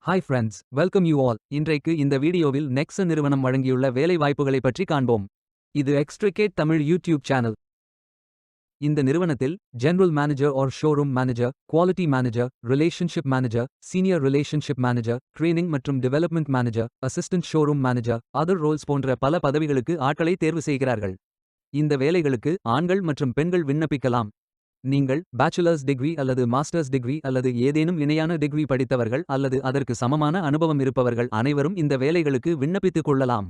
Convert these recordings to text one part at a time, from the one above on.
Hi friends, welcome you all. இன்றைக்கு இந்த வீடியோவில் நெக்ஸ நிறுவனம் வழங்கியுள்ள வேலை வாய்ப்புகளை பற்றி காண்போம். இது எக்ஸ்ட்ரிகேட் தமிழ் யூடியூப் சேனல். இந்த நிறுவனத்தில் general manager or showroom manager, quality manager, relationship manager, senior relationship manager, training மற்றும் development manager, assistant showroom manager, other roles போன்ற பல பதவிகளுக்கு ஆட்களை தேர்வு செய்கிறார்கள். இந்த வேலைகளுக்கு ஆண்கள் மற்றும் பெண்கள் விண்ணப்பிக்கலாம். நீங்கள் பேச்சுலர்ஸ் டிகிரி அல்லது மாஸ்டர்ஸ் டிகிரி அல்லது ஏதேனும் இணையான டிகிரி படித்தவர்கள் அல்லது அதற்கு சமமான அனுபவம் இருப்பவர்கள் அனைவரும் இந்த வேலைகளுக்கு விண்ணப்பித்துக் கொள்ளலாம்.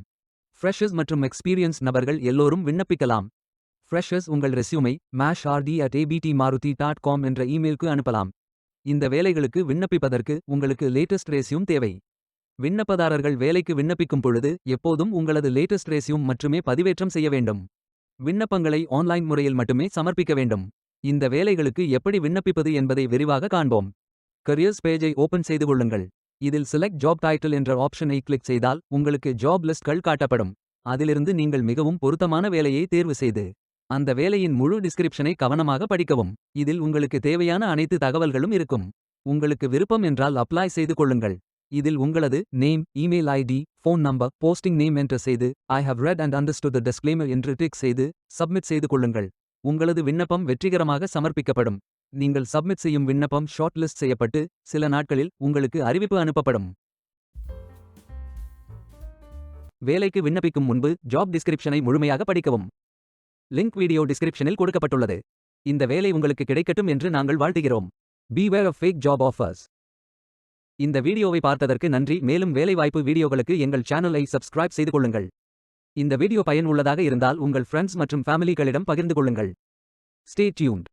ஃப்ரெஷர்ஸ் மற்றும் எக்ஸ்பீரியன்ஸ் நபர்கள் எல்லோரும் விண்ணப்பிக்கலாம். ஃப்ரெஷர்ஸ் உங்கள் ரெஸ்யூமை mash@abtmaruti.com என்ற இமெயிலுக்கு அனுப்பலாம். இந்த வேலைகளுக்கு விண்ணப்பிப்பதற்கு உங்களுக்கு லேட்டஸ்ட் ரெஸ்யூம் தேவை. விண்ணப்பதாரர்கள் வேலைக்கு விண்ணப்பிக்கும் பொழுது எப்போதும் உங்களது லேட்டஸ்ட் ரெஸ்யூம் மட்டுமே பதிவேற்றம் செய்ய வேண்டும். விண்ணப்பங்களை ஆன்லைன் முறையில் மட்டுமே சமர்ப்பிக்க வேண்டும். இந்த வேலைகளுக்கு எப்படி விண்ணப்பிப்பது என்பதை விரிவாக காண்போம். கரியர்ஸ் பேஜை ஓபன் செய்து கொள்ளுங்கள். இதில் செலக்ட் ஜாப் டைட்டில் என்ற ஆப்ஷனை கிளிக் செய்தால் உங்களுக்கு ஜாப் லிஸ்ட்கள் காட்டப்படும். அதிலிருந்து நீங்கள் மிகவும் பொருத்தமான வேலையை தேர்வு செய்து அந்த வேலையின் முழு டிஸ்கிரிப்ஷனை கவனமாக படிக்கவும். இதில் உங்களுக்கு தேவையான அனைத்து தகவல்களும் இருக்கும். உங்களுக்கு விருப்பம் என்றால் அப்ளை செய்து கொள்ளுங்கள். இதில் உங்களது name, email ID, phone number, posting name enter செய்து I have read and understood the disclaimer என்று டிக் செய்து சப்மிட் செய்து கொள்ளுங்கள். உங்களது விண்ணப்பம் வெற்றிகரமாக சமர்ப்பிக்கப்படும். நீங்கள் சப்மிட் செய்யும் விண்ணப்பம் ஷார்ட் லிஸ்ட் செய்யப்பட்டு சில நாட்களில் உங்களுக்கு அறிவிப்பு அனுப்பப்படும். வேலைக்கு விண்ணப்பிக்கும் முன்பு ஜாப் டிஸ்கிரிப்ஷனை முழுமையாக படிக்கவும். லிங்க் வீடியோ டிஸ்கிரிப்ஷனில் கொடுக்கப்பட்டுள்ளது. இந்த வேலை உங்களுக்கு கிடைக்கட்டும் என்று நாங்கள் வாழ்த்துகிறோம். Beware of fake job offers. இந்த வீடியோவை பார்த்ததற்கு நன்றி. மேலும் வேலைவாய்ப்பு வீடியோகளுக்கு எங்கள் சேனலை சப்ஸ்கிரைப் செய்து கொள்ளுங்கள். இந்த வீடியோ பயனுள்ளதாக இருந்தால் உங்கள் ஃப்ரெண்ட்ஸ் மற்றும் ஃபேமிலிகளிடம் பகிர்ந்து கொள்ளுங்கள். Stay tuned.